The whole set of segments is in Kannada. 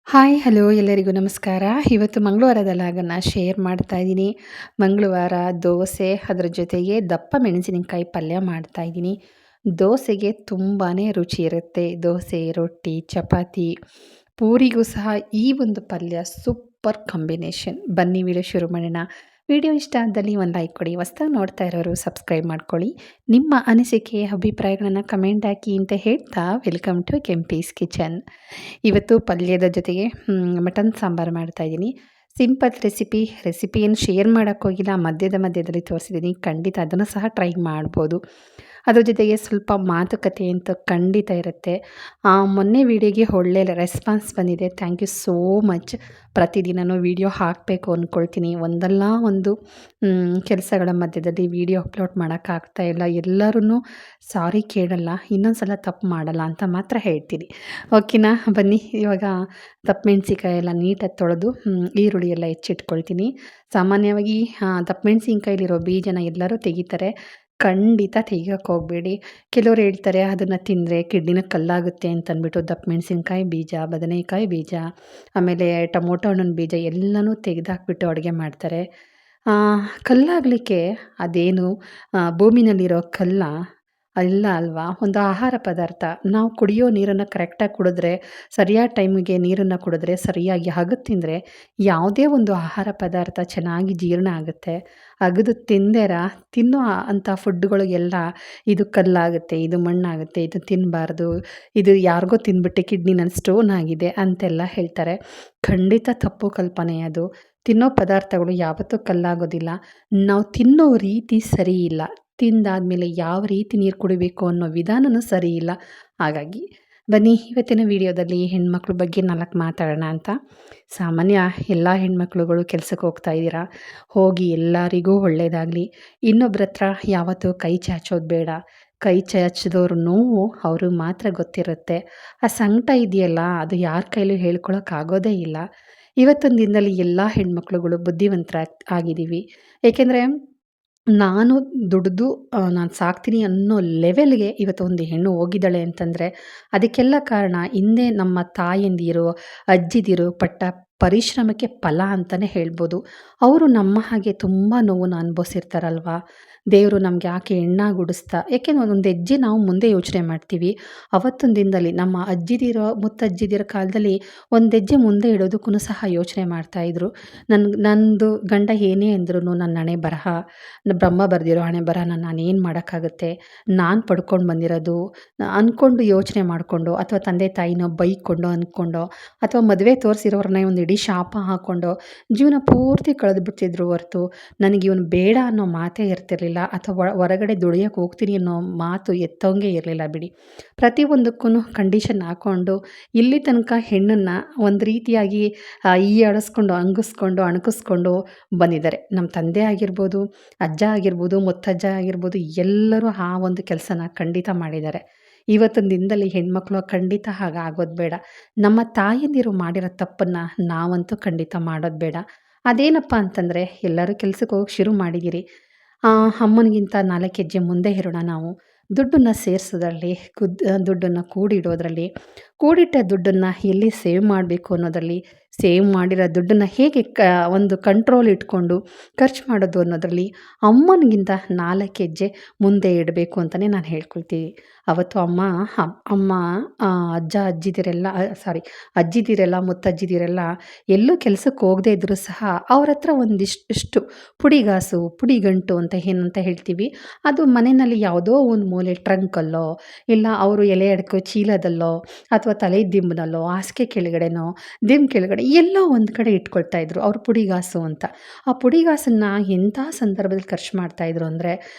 ಹಾಯ್ ಹಲೋ ಎಲ್ಲರಿಗೂ ನಮಸ್ಕಾರ. ಇವತ್ತು ಮಂಗಳವಾರದ ಲಾಗನ್ನ ಶೇರ್ ಮಾಡ್ತಾ ಇದ್ದೀನಿ. ಮಂಗಳವಾರ ದೋಸೆ ಅದರ ಜೊತೆಗೆ ದಪ್ಪ ಮೆಣಸಿನಕಾಯಿ ಪಲ್ಯ ಮಾಡ್ತಾ ಇದ್ದೀನಿ. ದೋಸೆಗೆ ತುಂಬಾ ರುಚಿ ಇರುತ್ತೆ. ದೋಸೆ, ರೊಟ್ಟಿ, ಚಪಾತಿ, ಪೂರಿಗೂ ಸಹ ಈ ಒಂದು ಪಲ್ಯ ಸೂಪರ್ ಕಾಂಬಿನೇಷನ್. ಬನ್ನಿ ವಿಡಿಯೋ ಶುರು ಮಾಡೋಣ. ವಿಡಿಯೋ ಇಷ್ಟ ಆದಲ್ಲಿ ಒಂದು ಲೈಕ್ ಕೊಡಿ. ಹೊಸ್ದಾಗಿ ನೋಡ್ತಾ ಇರೋರು ಸಬ್ಸ್ಕ್ರೈಬ್ ಮಾಡ್ಕೊಳ್ಳಿ. ನಿಮ್ಮ ಅನಿಸಿಕೆ ಅಭಿಪ್ರಾಯಗಳನ್ನು ಕಮೆಂಟ್ ಹಾಕಿ ಅಂತ ಹೇಳ್ತಾ ವೆಲ್ಕಮ್ ಟು ಕೆಂಪೀಸ್ ಕಿಚನ್. ಇವತ್ತು ಪಲ್ಯದ ಜೊತೆಗೆ ಮಟನ್ ಸಾಂಬಾರು ಮಾಡ್ತಾಯಿದ್ದೀನಿ. ಸಿಂಪಲ್ ರೆಸಿಪಿ ಏನು ಶೇರ್ ಮಾಡೋಕ್ಕೋಗಿಲ್ಲ, ಮಧ್ಯದಲ್ಲಿ ತೋರಿಸಿದ್ದೀನಿ. ಖಂಡಿತ ಅದನ್ನು ಸಹ ಟ್ರೈ ಮಾಡ್ಬೋದು. ಅದ್ರ ಜೊತೆಗೆ ಸ್ವಲ್ಪ ಮಾತುಕತೆ ಅಂತೂ ಖಂಡಿತ ಇರುತ್ತೆ. ಮೊನ್ನೆ ವೀಡಿಯೋಗೆ ಒಳ್ಳೆ ರೆಸ್ಪಾನ್ಸ್ ಬಂದಿದೆ. Thank you so much. ಪ್ರತಿದಿನವೂ ವೀಡಿಯೋ ಹಾಕಬೇಕು ಅಂದ್ಕೊಳ್ತೀನಿ. ಒಂದಲ್ಲ ಒಂದು ಕೆಲಸಗಳ ಮಧ್ಯದಲ್ಲಿ ವೀಡಿಯೋ ಅಪ್ಲೋಡ್ ಮಾಡೋಕ್ಕಾಗ್ತಾ ಇಲ್ಲ. ಎಲ್ಲರೂ ಸಾರಿ ಕೇಳಲ್ಲ, ಇನ್ನೊಂದು ಸಲ ತಪ್ಪು ಮಾಡಲ್ಲ ಅಂತ ಮಾತ್ರ ಹೇಳ್ತೀನಿ. ಓಕೆನಾ? ಬನ್ನಿ ಇವಾಗ ದಪ್ಪ ಮೆಣಸಿನ್ಕಾಯಿ ಎಲ್ಲ ನೀಟಾಗಿ ತೊಳೆದು ಈರುಳ್ಳಿ ಎಲ್ಲ ಹೆಚ್ಚಿಟ್ಕೊಳ್ತೀನಿ. ಸಾಮಾನ್ಯವಾಗಿ ದಪ್ಪ ಮೆಣಸಿನ್ಕಾಯಿಲಿರೋ ಬೀಜನ ಎಲ್ಲರೂ ತೆಗಿತಾರೆ. ಖಂಡಿತ ತೆಗಿಯೋಕ್ಕೆ ಹೋಗಬೇಡಿ. ಕೆಲವ್ರು ಹೇಳ್ತಾರೆ ಅದನ್ನು ತಿಂದರೆ ಕಿಡ್ನಿನ ಕಲ್ಲಾಗುತ್ತೆ ಅಂತಂದ್ಬಿಟ್ಟು ದಪ್ಪ ಮೆಣಸಿನ್ಕಾಯಿ ಬೀಜ, ಬದನೆಕಾಯಿ ಬೀಜ, ಆಮೇಲೆ ಟೊಮೊಟೊ ಹಣ್ಣಿನ ಬೀಜ ಎಲ್ಲನೂ ತೆಗೆದಾಕ್ಬಿಟ್ಟು ಅಡುಗೆ ಮಾಡ್ತಾರೆ. ಕಲ್ಲಾಗಲಿಕ್ಕೆ ಅದೇನು ಭೂಮಿನಲ್ಲಿರೋ ಕಲ್ಲ ಅಲ್ಲ ಅಲ್ವಾ, ಒಂದು ಆಹಾರ ಪದಾರ್ಥ. ನಾವು ಕುಡಿಯೋ ನೀರನ್ನು ಕರೆಕ್ಟಾಗಿ ಕುಡಿದ್ರೆ, ಸರಿಯಾದ ಟೈಮಿಗೆ ನೀರನ್ನು ಕುಡಿದ್ರೆ, ಸರಿಯಾಗಿ ಅಗದು ತಿಂದರೆ ಯಾವುದೇ ಒಂದು ಆಹಾರ ಪದಾರ್ಥ ಚೆನ್ನಾಗಿ ಜೀರ್ಣ ಆಗುತ್ತೆ. ಅಗದು ತಿನ್ನೋ ಅಂಥ ಫುಡ್ಗಳಿಗೆಲ್ಲ ಇದು ಕಲ್ಲಾಗುತ್ತೆ, ಇದು ಮಣ್ಣಾಗುತ್ತೆ, ಇದು ತಿನ್ನಬಾರ್ದು, ಇದು ಯಾರಿಗೋ ತಿಂದ್ಬಿಟ್ಟು ಕಿಡ್ನಿನಲ್ಲಿ ಸ್ಟೋನ್ ಆಗಿದೆ ಅಂತೆಲ್ಲ ಹೇಳ್ತಾರೆ. ಖಂಡಿತ ತಪ್ಪು ಕಲ್ಪನೆ ಅದು. ತಿನ್ನೋ ಪದಾರ್ಥಗಳು ಯಾವತ್ತೂ ಕಲ್ಲಾಗೋದಿಲ್ಲ. ನಾವು ತಿನ್ನೋ ರೀತಿ ಸರಿ ಇಲ್ಲ. ತಿಂದಾದಮೇಲೆ ಯಾವ ರೀತಿ ನೀರು ಕುಡಿಬೇಕು ಅನ್ನೋ ವಿಧಾನವೂ ಸರಿ ಇಲ್ಲ. ಹಾಗಾಗಿ ಬನ್ನಿ ಇವತ್ತಿನ ವಿಡಿಯೋದಲ್ಲಿ ಹೆಣ್ಮಕ್ಳ ಬಗ್ಗೆ 4 ಮಾತಾಡೋಣ ಅಂತ. ಸಾಮಾನ್ಯ ಎಲ್ಲ ಹೆಣ್ಮಕ್ಳುಗಳು ಕೆಲಸಕ್ಕೆ ಹೋಗ್ತಾ ಇದ್ದೀರಾ, ಹೋಗಿ ಎಲ್ಲರಿಗೂ ಒಳ್ಳೆಯದಾಗಲಿ. ಇನ್ನೊಬ್ಬರ ಹತ್ರ ಯಾವತ್ತೂ ಕೈ ಚಾಚೋದು ಬೇಡ. ಕೈ ಚಾಚಿದವ್ರ ನೋವು ಅವ್ರಿಗೆ ಮಾತ್ರ ಗೊತ್ತಿರುತ್ತೆ. ಆ ಸಂಕಟ ಇದೆಯಲ್ಲ, ಅದು ಯಾರ ಕೈಲೂ ಹೇಳ್ಕೊಳಕ್ಕಾಗೋದೇ ಇಲ್ಲ. ಇವತ್ತಿನ ದಿನದಲ್ಲಿ ಎಲ್ಲ ಹೆಣ್ಮಕ್ಳುಗಳು ಆಗಿದ್ದೀವಿ. ಏಕೆಂದರೆ ನಾನು ದುಡಿದು ನಾನು ಸಾಕ್ತೀನಿ ಅನ್ನೋ ಲೆವೆಲ್ಗೆ ಇವತ್ತು ಒಂದು ಹೆಣ್ಣು ಹೋಗಿದ್ದಾಳೆ ಅಂತಂದರೆ ಅದಕ್ಕೆಲ್ಲ ಕಾರಣ ಹಿಂದೆ ನಮ್ಮ ತಾಯಂದಿರು, ಅಜ್ಜಿದಿರು ಪಟ್ಟ ಪರಿಶ್ರಮಕ್ಕೆ ಫಲ ಅಂತಲೇ ಹೇಳ್ಬೋದು. ಅವರು ನಮ್ಮ ಹಾಗೆ ತುಂಬ ನೋವನ್ನು ಅನುಭವಿಸಿರ್ತಾರಲ್ವ. ದೇವರು ನಮಗೆ ಯಾಕೆ ಹೆಣ್ಣಾಗಿ ಹುಟ್ಟಿಸ್ದ? ಏಕೆಂದರೆ ಒಂದು ಹೆಜ್ಜೆ ನಾವು ಮುಂದೆ ಯೋಚನೆ ಮಾಡ್ತೀವಿ. ಅವತ್ತಿನ ದಿನದಲ್ಲಿ ನಮ್ಮ ಮುತ್ತಜ್ಜಿದಿರ ಕಾಲದಲ್ಲಿ ಒಂದು ಹೆಜ್ಜೆ ಮುಂದೆ ಇಡೋದಕ್ಕೂ ಸಹ ಯೋಚನೆ ಮಾಡ್ತಾಯಿದ್ರು. ನಂದು ಗಂಡ ಏನೇ ಅಂದ್ರೂ ನನ್ನ ಹಣೆ ಬರಹ, ಬ್ರಹ್ಮ ಬರೆದಿರೋ ಹಣೆ ಬರಹನ ನಾನೇನು ಮಾಡೋಕ್ಕಾಗುತ್ತೆ, ನಾನು ಪಡ್ಕೊಂಡು ಬಂದಿರೋದು ಅಂದ್ಕೊಂಡು ಯೋಚನೆ ಮಾಡಿಕೊಂಡು, ಅಥವಾ ತಂದೆ ತಾಯಿನೋ ಬೈಕೊಂಡು ಅಂದ್ಕೊಂಡು, ಅಥವಾ ಮದುವೆ ತೋರಿಸಿರೋರನ್ನೇ ಒಂದು ಇಡೀ ಶಾಪ ಹಾಕ್ಕೊಂಡು ಜೀವನ ಪೂರ್ತಿ ಕಳೆದುಬಿಡ್ತಿದ್ರು ಹೊರತು ನನಗೆ ಇವನು ಬೇಡ ಅನ್ನೋ ಮಾತೇ ಇರ್ತಿರ್ಲಿಲ್ಲ. ಅಥವಾ ಹೊರಗಡೆ ದುಡಿಯೋಕ್ಕೆ ಹೋಗ್ತೀನಿ ಅನ್ನೋ ಮಾತು ಎತ್ತೋಂಗೆ ಇರಲಿಲ್ಲ ಬಿಡಿ. ಪ್ರತಿಯೊಂದಕ್ಕೂ ಕಂಡೀಷನ್ ಹಾಕ್ಕೊಂಡು ಇಲ್ಲಿ ತನಕ ಹೆಣ್ಣನ್ನು ಒಂದು ರೀತಿಯಾಗಿ ಈಯಾಡಿಸ್ಕೊಂಡು ಅಣಕಿಸ್ಕೊಂಡು ಬಂದಿದ್ದಾರೆ. ನಮ್ಮ ತಂದೆ ಆಗಿರ್ಬೋದು, ಅಜ್ಜ ಆಗಿರ್ಬೋದು, ಮುತ್ತಜ್ಜ ಆಗಿರ್ಬೋದು, ಎಲ್ಲರೂ ಆ ಒಂದು ಕೆಲಸನ ಖಂಡಿತ ಮಾಡಿದ್ದಾರೆ. ಇವತ್ತಿನ ದಿನದಲ್ಲಿ ಹೆಣ್ಮಕ್ಳು ಖಂಡಿತ ಹಾಗಾಗೋದು ಬೇಡ. ನಮ್ಮ ತಾಯಂದಿರು ಮಾಡಿರೋ ತಪ್ಪನ್ನು ನಾವಂತೂ ಖಂಡಿತ ಮಾಡೋದು ಬೇಡ. ಅದೇನಪ್ಪ ಅಂತಂದರೆ, ಎಲ್ಲರೂ ಕೆಲ್ಸಕ್ಕೆ ಹೋಗೋಕ್ಕೆ ಶುರು ಮಾಡಿದ್ದೀರಿ. ಅಮ್ಮನಿಗಿಂತ 4 ಹೆಜ್ಜೆ ಮುಂದೆ ಇರೋಣ ನಾವು. ದುಡ್ಡನ್ನು ಸೇರಿಸೋದ್ರಲ್ಲಿ, ದುಡ್ಡನ್ನು ಕೂಡಿಡೋದ್ರಲ್ಲಿ, ಕೂಡಿಟ್ಟ ದುಡ್ಡನ್ನು ಎಲ್ಲಿ ಸೇವ್ ಮಾಡಬೇಕು ಅನ್ನೋದರಲ್ಲಿ, ಸೇವ್ ಮಾಡಿರೋ ದುಡ್ಡನ್ನು ಹೇಗೆ ಒಂದು ಕಂಟ್ರೋಲ್ ಇಟ್ಕೊಂಡು ಖರ್ಚು ಮಾಡೋದು ಅನ್ನೋದರಲ್ಲಿ ಅಮ್ಮನಿಗಿಂತ 4 ಹೆಜ್ಜೆ ಮುಂದೆ ಇಡಬೇಕು ಅಂತಲೇ ನಾನು ಹೇಳ್ಕೊಳ್ತೀನಿ. ಅವತ್ತು ಅಮ್ಮ ಅಜ್ಜಿದಿರೆಲ್ಲ ಮುತ್ತಜ್ಜಿದಿರೆಲ್ಲ ಎಲ್ಲೂ ಕೆಲಸಕ್ಕೆ ಹೋಗದೇ ಇದ್ದರೂ ಸಹ ಅವ್ರ ಹತ್ರ ಒಂದಿಷ್ಟು ಪುಡಿಗಾಸು, ಪುಡಿಗಂಟು ಅಂತ ಏನಂತ ಹೇಳ್ತೀವಿ, ಅದು ಮನೆಯಲ್ಲಿ ಯಾವುದೋ ಒಂದು ಮೂಲೆ ಟ್ರಂಕಲ್ಲೋ, ಇಲ್ಲ ಅವರು ಎಲೆ ಅಡಿಕೆ ಚೀಲದಲ್ಲೋ, ಅಥವಾ ತಲೆ ದಿಂಬಿನಲ್ಲೋ, ಹಾಸಿಗೆ ಕೆಳಗಡೆನೋ, ದಿಂಬು ಕೆಳಗಡೆ ಎಲ್ಲೋ ಒಂದು ಕಡೆ ಇಟ್ಕೊಳ್ತಾ ಇದ್ರು ಅವ್ರು ಪುಡಿಗಾಸು ಅಂತ. ಆ ಪುಡಿಗಾಸನ್ನು ಎಂಥ ಸಂದರ್ಭದಲ್ಲಿ ಖರ್ಚು ಮಾಡ್ತಾಯಿದ್ರು ಅಂದರೆ,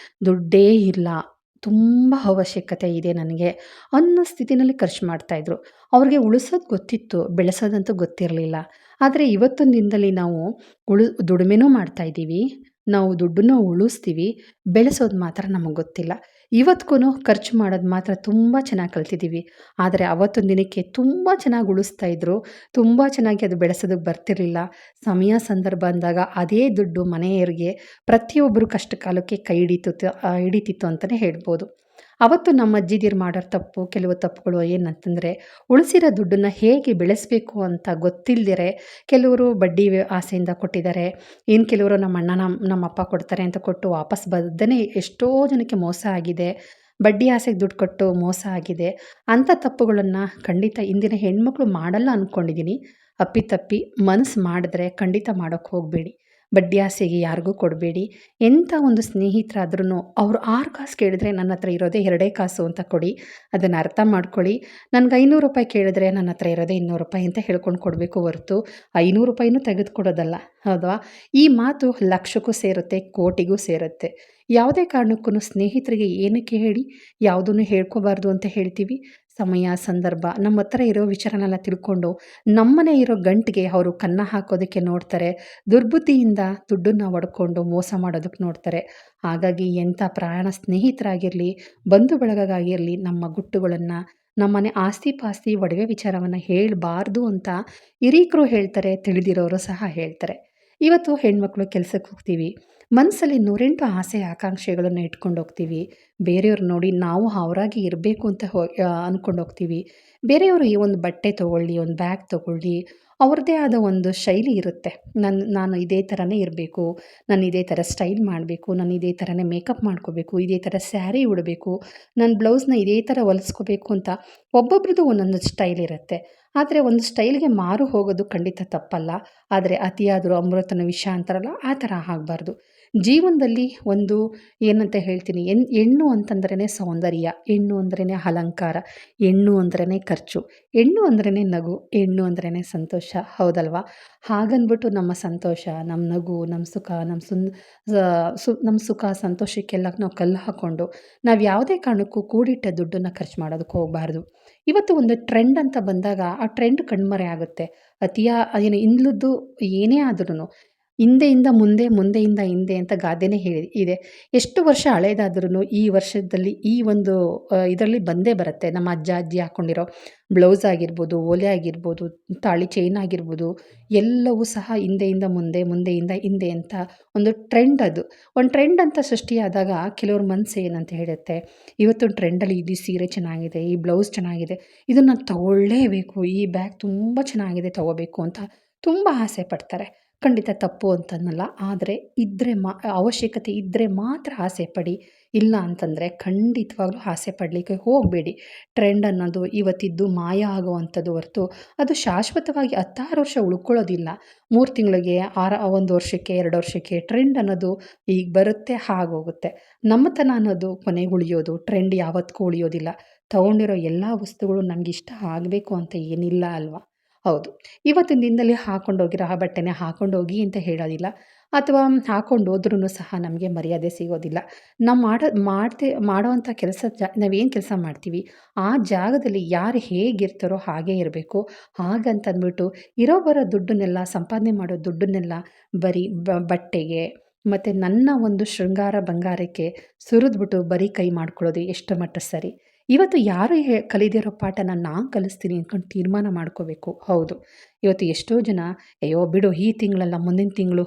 ದುಡ್ಡೇ ಇಲ್ಲ, ತುಂಬ ಅವಶ್ಯಕತೆ ಇದೆ ನನಗೆ ಅನ್ನೋ ಸ್ಥಿತಿನಲ್ಲಿ ಖರ್ಚು ಮಾಡ್ತಾಯಿದ್ರು. ಅವ್ರಿಗೆ ಉಳಿಸೋದು ಗೊತ್ತಿತ್ತು, ಬೆಳೆಸೋದಂತೂ ಗೊತ್ತಿರಲಿಲ್ಲ. ಆದರೆ ಇವತ್ತಿನ ದಿನದಲ್ಲಿ ನಾವು ದುಡಿಮೆನೂ ಮಾಡ್ತಾಯಿದ್ದೀವಿ, ನಾವು ದುಡ್ಡನ್ನು ಉಳಿಸ್ತೀವಿ, ಬೆಳೆಸೋದು ಮಾತ್ರ ನಮಗೆ ಗೊತ್ತಿಲ್ಲ. ಇವತ್ತಿಗೂ ಖರ್ಚು ಮಾಡೋದು ಮಾತ್ರ ತುಂಬ ಚೆನ್ನಾಗಿ ಕಲ್ತಿದ್ದೀವಿ. ಆದರೆ ಅವತ್ತಿನ ದಿನಕ್ಕೆ ತುಂಬ ಚೆನ್ನಾಗಿ ಉಳಿಸ್ತಾಯಿದ್ರು, ತುಂಬ ಚೆನ್ನಾಗಿ ಅದು ಬೆಳೆಸೋದಕ್ಕೆ ಬರ್ತಿರಲಿಲ್ಲ. ಸಮಯ ಸಂದರ್ಭ ಅಂದಾಗ ಅದೇ ದುಡ್ಡು ಮನೆಯವರಿಗೆ ಪ್ರತಿಯೊಬ್ಬರು ಕಷ್ಟ ಕಾಲಕ್ಕೆ ಕೈ ಹಿಡಿತಿತ್ತು ಅಂತಲೇ ಹೇಳ್ಬೋದು. ಅವತ್ತು ನಮ್ಮ ಅಜ್ಜಿದಿರು ಮಾಡೋ ತಪ್ಪು ಕೆಲವು ತಪ್ಪುಗಳು ಏನಂತಂದರೆ, ಉಳಿಸಿರೋ ದುಡ್ಡನ್ನು ಹೇಗೆ ಬೆಳೆಸಬೇಕು ಅಂತ ಗೊತ್ತಿಲ್ಲದಿರೆ ಕೆಲವರು ಬಡ್ಡಿ ಆಸೆಯಿಂದ ಕೊಟ್ಟಿದ್ದಾರೆ. ಇನ್ನು ಕೆಲವರು ನಮ್ಮಪ್ಪ ಕೊಡ್ತಾರೆ ಅಂತ ಕೊಟ್ಟು ವಾಪಸ್ ಬರ್ದೇ ಎಷ್ಟೋ ಜನಕ್ಕೆ ಮೋಸ ಆಗಿದೆ. ಬಡ್ಡಿ ಆಸೆಗೆ ದುಡ್ಡು ಕೊಟ್ಟು ಮೋಸ ಆಗಿದೆ. ಅಂಥ ತಪ್ಪುಗಳನ್ನು ಖಂಡಿತ ಇಂದಿನ ಹೆಣ್ಮಕ್ಳು ಮಾಡಲ್ಲ ಅಂದ್ಕೊಂಡಿದ್ದೀನಿ. ಅಪ್ಪಿತಪ್ಪಿ ಮನಸ್ಸು ಮಾಡಿದ್ರೆ ಖಂಡಿತ ಮಾಡೋಕ್ಕೆ ಹೋಗಬೇಡಿ. ಬಡ್ಡಿ ಆಸೆಗೆ ಯಾರಿಗೂ ಕೊಡಬೇಡಿ. ಎಂಥ ಒಂದು ಸ್ನೇಹಿತರಾದ್ರೂ ಅವ್ರು 6 ಕಾಸು ಕೇಳಿದ್ರೆ ನನ್ನ ಹತ್ರ ಇರೋದೇ 2 ಕಾಸು ಅಂತ ಕೊಡಿ. ಅದನ್ನು ಅರ್ಥ ಮಾಡ್ಕೊಳ್ಳಿ. ನನ್ಗೆ ₹500 ಕೇಳಿದ್ರೆ ನನ್ನ ಹತ್ರ ಇರೋದೇ ₹200 ಅಂತ ಹೇಳ್ಕೊಂಡು ಕೊಡಬೇಕು ಹೊರತು ₹500 ತೆಗೆದುಕೊಡೋದಲ್ಲ. ಹೌದಾ? ಈ ಮಾತು ಲಕ್ಷಕ್ಕೂ ಸೇರುತ್ತೆ, ಕೋಟಿಗೂ ಸೇರುತ್ತೆ. ಯಾವುದೇ ಕಾರಣಕ್ಕೂ ಸ್ನೇಹಿತರಿಗೆ ಏನಕ್ಕೆ ಹೇಳಿ ಯಾವುದನ್ನು ಹೇಳ್ಕೋಬಾರ್ದು ಅಂತ ಹೇಳ್ತೀವಿ. ಸಮಯ, ಸಂದರ್ಭ ನಮ್ಮ ಹತ್ರ ಇರೋ ವಿಚಾರನೆಲ್ಲ ತಿಳ್ಕೊಂಡು ನಮ್ಮನೆ ಇರೋ ಗಂಟಿಗೆ ಅವರು ಕನ್ನ ಹಾಕೋದಕ್ಕೆ ನೋಡ್ತಾರೆ. ದುರ್ಬುದ್ಧಿಯಿಂದ ದುಡ್ಡನ್ನು ಒಡ್ಕೊಂಡು ಮೋಸ ಮಾಡೋದಕ್ಕೆ ನೋಡ್ತಾರೆ. ಹಾಗಾಗಿ ಎಂಥ ಪ್ರಾಣ ಸ್ನೇಹಿತರಾಗಿರಲಿ, ಬಂಧು ಬಳಗವಾಗಿರಲಿ ನಮ್ಮ ಗುಟ್ಟುಗಳನ್ನು, ನಮ್ಮನೆ ಆಸ್ತಿ ಪಾಸ್ತಿ ಒಡವೆ ವಿಚಾರವನ್ನು ಹೇಳಬಾರ್ದು ಅಂತ ಹಿರೀಕರು ಹೇಳ್ತಾರೆ, ತಿಳಿದಿರೋರು ಸಹ ಹೇಳ್ತಾರೆ. ಇವತ್ತು ಹೆಣ್ಮಕ್ಳು ಕೆಲ್ಸಕ್ಕೆ ಹೋಗ್ತೀವಿ. ಮನಸ್ಸಲ್ಲಿ 108 ಆಸೆ ಆಕಾಂಕ್ಷೆಗಳನ್ನು ಇಟ್ಕೊಂಡು ಹೋಗ್ತೀವಿ. ಬೇರೆಯವ್ರು ನೋಡಿ ನಾವು ಅವರಾಗಿ ಇರಬೇಕು ಅಂತ ಅಂದ್ಕೊಂಡು ಹೋಗ್ತೀವಿ. ಬೇರೆಯವರು ಈ ಒಂದು ಬಟ್ಟೆ ತೊಗೊಳ್ಳಿ, ಒಂದು ಬ್ಯಾಗ್ ತೊಗೊಳ್ಳಿ, ಅವ್ರದ್ದೇ ಆದ ಒಂದು ಶೈಲಿ ಇರುತ್ತೆ. ನಾನು ಇದೇ ಥರನೇ ಇರಬೇಕು, ನಾನು ಇದೇ ಥರ ಸ್ಟೈಲ್ ಮಾಡಬೇಕು, ನಾನು ಇದೇ ಥರನೇ ಮೇಕಪ್ ಮಾಡ್ಕೋಬೇಕು, ಇದೇ ಥರ ಸ್ಯಾರಿ ಉಡಬೇಕು, ನನ್ನ ಬ್ಲೌಸ್ನ ಇದೇ ಥರ ಹೊಲಿಸ್ಕೋಬೇಕು ಅಂತ ಒಬ್ಬೊಬ್ರದ್ದು ಒಂದೊಂದು ಸ್ಟೈಲ್ ಇರುತ್ತೆ. ಆದರೆ ಒಂದು ಸ್ಟೈಲ್ಗೆ ಮಾರು ಹೋಗೋದು ಖಂಡಿತ ತಪ್ಪಲ್ಲ. ಆದರೆ ಅತಿಯಾದರೂ ಅಮೃತನ ವಿಷ ಅಂತಾರಲ್ಲ, ಆ ಥರ ಆಗಬಾರ್ದು. ಜೀವನದಲ್ಲಿ ಒಂದು ಏನಂತ ಹೇಳ್ತೀನಿ, ಹೆಣ್ಣು ಅಂತಂದ್ರೇ ಸೌಂದರ್ಯ, ಹೆಣ್ಣು ಅಂದ್ರೇ ಅಲಂಕಾರ, ಹೆಣ್ಣು ಅಂದ್ರೇ ಖರ್ಚು, ಹೆಣ್ಣು ಅಂದ್ರೇ ನಗು, ಹೆಣ್ಣು ಅಂದ್ರೇ ಸಂತೋಷ. ಹೌದಲ್ವಾ? ಹಾಗಂದ್ಬಿಟ್ಟು ನಮ್ಮ ಸಂತೋಷ, ನಮ್ಮ ನಗು, ನಮ್ಮ ಸುಖ, ನಮ್ಮ ಸುಖ ಸಂತೋಷಕ್ಕೆಲ್ಲ ನಾವು ಕಲ್ಲು ಹಾಕ್ಕೊಂಡು ನಾವು ಯಾವುದೇ ಕಾರಣಕ್ಕೂ ಕೂಡಿಟ್ಟ ದುಡ್ಡನ್ನು ಖರ್ಚು ಮಾಡೋದಕ್ಕೆ ಹೋಗಬಾರ್ದು. ಇವತ್ತು ಒಂದು ಟ್ರೆಂಡ್ ಅಂತ ಬಂದಾಗ ಆ ಟ್ರೆಂಡ್ ಕಣ್ಮರೆ ಆಗುತ್ತೆ. ಏನು ಹಿಂದ್ಲದ್ದು ಏನೇ ಆದ್ರೂ ಹಿಂದೆಯಿಂದ ಮುಂದೆ, ಮುಂದೆಯಿಂದ ಹಿಂದೆ ಅಂತ ಗಾದೆನೇ ಇದೆ. ಎಷ್ಟು ವರ್ಷ ಹಳೇದಾದ್ರೂ ಈ ವರ್ಷದಲ್ಲಿ ಈ ಒಂದು ಇದರಲ್ಲಿ ಬಂದೇ ಬರುತ್ತೆ. ನಮ್ಮ ಅಜ್ಜ ಅಜ್ಜಿ ಹಾಕ್ಕೊಂಡಿರೋ ಬ್ಲೌಸ್ ಆಗಿರ್ಬೋದು, ಓಲೆ ಆಗಿರ್ಬೋದು, ತಾಳಿ ಚೈನ್ ಆಗಿರ್ಬೋದು, ಎಲ್ಲವೂ ಸಹ ಹಿಂದೆಯಿಂದ ಮುಂದೆ, ಮುಂದೆಯಿಂದ ಹಿಂದೆ ಅಂತ ಒಂದು ಟ್ರೆಂಡ್ ಅದು. ಒಂದು ಟ್ರೆಂಡ್ ಅಂತ ಸೃಷ್ಟಿಯಾದಾಗ ಕೆಲವ್ರ ಮನಸ್ಸು ಏನಂತ ಹೇಳುತ್ತೆ, ಇವತ್ತು ಟ್ರೆಂಡಲ್ಲಿ ಇದು ಸೀರೆ ಚೆನ್ನಾಗಿದೆ, ಈ ಬ್ಲೌಸ್ ಚೆನ್ನಾಗಿದೆ, ಇದನ್ನು ತಗೊಳ್ಳೇಬೇಕು, ಈ ಬ್ಯಾಗ್ ತುಂಬ ಚೆನ್ನಾಗಿದೆ ತಗೋಬೇಕು ಅಂತ ತುಂಬ ಆಸೆ ಪಡ್ತಾರೆ. ಖಂಡಿತ ತಪ್ಪು ಅಂತನ್ನಲ್ಲ. ಆದರೆ ಅವಶ್ಯಕತೆ ಇದ್ದರೆ ಮಾತ್ರ ಆಸೆ ಪಡಿ. ಇಲ್ಲ ಅಂತಂದರೆ ಖಂಡಿತವಾಗ್ಲೂ ಆಸೆ ಪಡಲಿಕ್ಕೆ ಹೋಗಬೇಡಿ. ಟ್ರೆಂಡ್ ಅನ್ನೋದು ಇವತ್ತಿದ್ದು ಮಾಯ ಆಗುವಂಥದ್ದು ಹೊರತು ಅದು ಶಾಶ್ವತವಾಗಿ 16 ವರ್ಷ ಉಳ್ಕೊಳ್ಳೋದಿಲ್ಲ. 3 ತಿಂಗಳಿಗೆ 1 ವರ್ಷಕ್ಕೆ 2 ವರ್ಷಕ್ಕೆ ಟ್ರೆಂಡ್ ಅನ್ನೋದು ಈಗ ಬರುತ್ತೆ, ಹಾಗೋಗುತ್ತೆ. ನಮ್ಮತನ ಅನ್ನೋದು ಕೊನೆಗೆ ಉಳಿಯೋದು, ಟ್ರೆಂಡ್ ಯಾವತ್ತಿಗೂ ಉಳಿಯೋದಿಲ್ಲ. ತಗೊಂಡಿರೋ ಎಲ್ಲ ವಸ್ತುಗಳು ನಮಗಿಷ್ಟ ಆಗಬೇಕು ಅಂತ ಏನಿಲ್ಲ ಅಲ್ವಾ? ಹೌದು. ಇವತ್ತಿನ ದಿನದಲ್ಲಿ ಹಾಕೊಂಡೋಗಿರೋ ಆ ಬಟ್ಟೆನೇ ಹಾಕೊಂಡೋಗಿ ಅಂತ ಹೇಳೋದಿಲ್ಲ. ಅಥವಾ ಹಾಕೊಂಡೋದ್ರೂ ಸಹ ನಮಗೆ ಮರ್ಯಾದೆ ಸಿಗೋದಿಲ್ಲ. ನಾವು ಮಾಡೋವಂಥ ನಾವೇನು ಕೆಲಸ ಮಾಡ್ತೀವಿ, ಆ ಜಾಗದಲ್ಲಿ ಯಾರು ಹೇಗಿರ್ತಾರೋ ಹಾಗೇ ಇರಬೇಕು. ಹಾಗಂತಂದ್ಬಿಟ್ಟು ಇರೋ ಬರೋ ದುಡ್ಡನ್ನೆಲ್ಲ, ಸಂಪಾದನೆ ಮಾಡೋ ದುಡ್ಡನ್ನೆಲ್ಲ ಬರೀ ಬಟ್ಟೆಗೆ ಮತ್ತು ನನ್ನ ಒಂದು ಶೃಂಗಾರ ಬಂಗಾರಕ್ಕೆ ಸುರಿದ್ಬಿಟ್ಟು ಬರೀ ಕೈ ಮಾಡ್ಕೊಳ್ಳೋದು ಎಷ್ಟು ಮಟ್ಟ ಸರಿ? ಇವತ್ತು ಯಾರು ಕಲಿದಿರೋ ಪಾಠನ ನಾನು ಕಲಿಸ್ತೀನಿ ಅಂದ್ಕೊಂಡು ತೀರ್ಮಾನ ಮಾಡ್ಕೋಬೇಕು. ಹೌದು. ಇವತ್ತು ಎಷ್ಟೋ ಜನ, ಅಯ್ಯೋ ಬಿಡು ಈ ತಿಂಗಳಲ್ಲ ಮುಂದಿನ ತಿಂಗಳು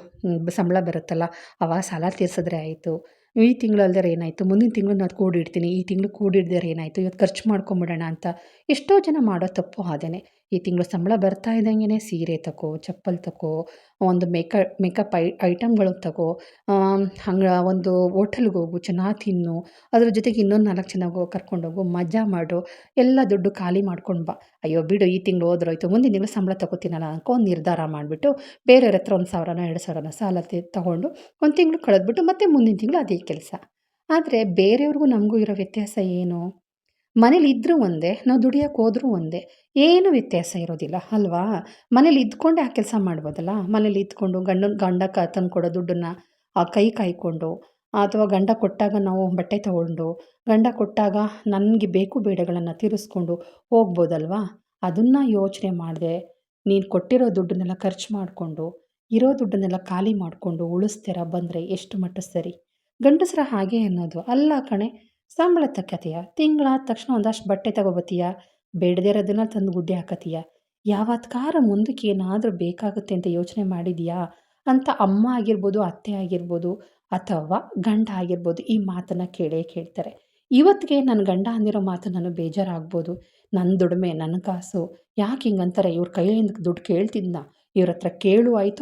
ಸಂಬಳ ಬರುತ್ತಲ್ಲ ಆವಾಗ ಸಾಲ ತೀರ್ಸಿದ್ರೆ ಆಯಿತು, ಈ ತಿಂಗಳು ಅಲ್ದಿರೆ ಏನಾಯಿತು, ಮುಂದಿನ ತಿಂಗಳು ನಾನು ಕೂಡಿಡ್ತೀನಿ, ಈ ತಿಂಗಳು ಕೂಡಿಡ್ದಿರೆ ಏನಾಯಿತು, ಇವತ್ತು ಖರ್ಚು ಮಾಡ್ಕೊಂಬಿಡೋಣ ಅಂತ ಎಷ್ಟೋ ಜನ ಮಾಡೋ ತಪ್ಪು ಅದೇನೆ. ಈ ತಿಂಗಳು ಸಂಬಳ ಬರ್ತಾ ಇದ್ದಂಗೆ ಸೀರೆ ತಗೋ, ಚಪ್ಪಲ್ ತಗೋ, ಒಂದು ಮೇಕಪ್ ಐಟಮ್ಗಳು ತಗೋ, ಒಂದು ಹೋಟೆಲ್ಗೆ ಹೋಗು, ಚೆನ್ನಾಗಿ ತಿನ್ನು, ಅದ್ರ ಜೊತೆಗೆ ಇನ್ನೊಂದು 4 ಜನ ಕರ್ಕೊಂಡೋಗು, ಮಜಾ ಮಾಡು, ಎಲ್ಲ ದುಡ್ಡು ಖಾಲಿ ಮಾಡ್ಕೊಂಡು ಬಾ. ಅಯ್ಯೋ ಬಿಡು ಈ ತಿಂಗಳು ಹೋದ್ರೋಯ್ತು, ಮುಂದಿನ ತಿಂಗಳು ಸಂಬಳ ತಗೋತೀನಲ್ಲ ಅನ್ಕೊ ಒಂದು ನಿರ್ಧಾರ ಮಾಡಿಬಿಟ್ಟು ಬೇರೆಯವ್ರ ಹತ್ರ 1,000ನೋ 2,000ನೋ ಸಾಲ ತೊಗೊಂಡು ಒಂದು ತಿಂಗಳು ಕಳೆದ್ಬಿಟ್ಟು ಮತ್ತೆ ಮುಂದಿನ ತಿಂಗಳು ಅದೇ ಕೆಲಸ. ಆದರೆ ಬೇರೆಯವ್ರಿಗೂ ನಮಗೂ ಇರೋ ವ್ಯತ್ಯಾಸ ಏನು? ಮನೇಲಿ ಇದ್ದರೂ ಒಂದೇ, ನಾವು ದುಡಿಯೋಕ್ಕೆ ಹೋದ್ರೂ ಒಂದೇ, ಏನು ವ್ಯತ್ಯಾಸ ಇರೋದಿಲ್ಲ ಅಲ್ವಾ? ಮನೇಲಿ ಇದ್ಕೊಂಡೆ ಆ ಕೆಲಸ ಮಾಡ್ಬೋದಲ್ಲ. ಮನೇಲಿ ಇದ್ಕೊಂಡು ಗಂಡ ತಂದುಕೊಡೋ ದುಡ್ಡನ್ನು ಕೈ ಕಾಯ್ಕೊಂಡು, ಅಥವಾ ಗಂಡ ಕೊಟ್ಟಾಗ ನಾವು ಬಟ್ಟೆ ತೊಗೊಂಡು, ಗಂಡ ಕೊಟ್ಟಾಗ ನನಗೆ ಬೇಕು ಬೇಡಗಳನ್ನು ತೀರಿಸ್ಕೊಂಡು ಹೋಗ್ಬೋದಲ್ವಾ? ಅದನ್ನು ಯೋಚನೆ ಮಾಡದೆ ನೀನು ಕೊಟ್ಟಿರೋ ದುಡ್ಡನ್ನೆಲ್ಲ ಖರ್ಚು ಮಾಡಿಕೊಂಡು, ಇರೋ ದುಡ್ಡನ್ನೆಲ್ಲ ಖಾಲಿ ಮಾಡಿಕೊಂಡು ಉಳಿಸ್ತೀರ ಬಂದರೆ ಎಷ್ಟು ಮಟ್ಟ ಸರಿ? ಗಂಡಸರ ಹಾಗೆ ಅನ್ನೋದು ಅಲ್ಲ ಕಣೆ. ಸಂಬಳ ತಕ್ಕತೀಯ, ತಿಂಗಳಾದ ತಕ್ಷಣ ಒಂದಷ್ಟು ಬಟ್ಟೆ ತಗೋಬತ್ತೀಯ, ಬೇಡದೇ ಇರೋದನ್ನ ತಂದು ಗುಡ್ಡೆ ಹಾಕತ್ತೀಯ. ಯಾವತ್ಕಾರ ಮುಂದಕ್ಕೆ ಏನಾದರೂ ಬೇಕಾಗುತ್ತೆ ಅಂತ ಯೋಚನೆ ಮಾಡಿದೀಯಾ ಅಂತ ಅಮ್ಮ ಆಗಿರ್ಬೋದು, ಅತ್ತೆ ಆಗಿರ್ಬೋದು, ಅಥವಾ ಗಂಡ ಆಗಿರ್ಬೋದು ಈ ಮಾತನ್ನು ಕೇಳೇ ಕೇಳ್ತಾರೆ. ಇವತ್ತಿಗೆ ನನ್ನ ಗಂಡ ಅಂದಿರೋ ಮಾತು ನನಗೆ ಬೇಜಾರಾಗ್ಬೋದು. ನನ್ನ ದುಡಿಮೆ, ನನ್ನ ಕಾಸು ಯಾಕೆ ಹಿಂಗಂತಾರೆ, ಇವ್ರ ಕೈಯಿಂದ ದುಡ್ಡು ಕೇಳ್ತಿದ್ನ, ಇವ್ರ ಹತ್ರ ಕೇಳು ಆಯಿತು,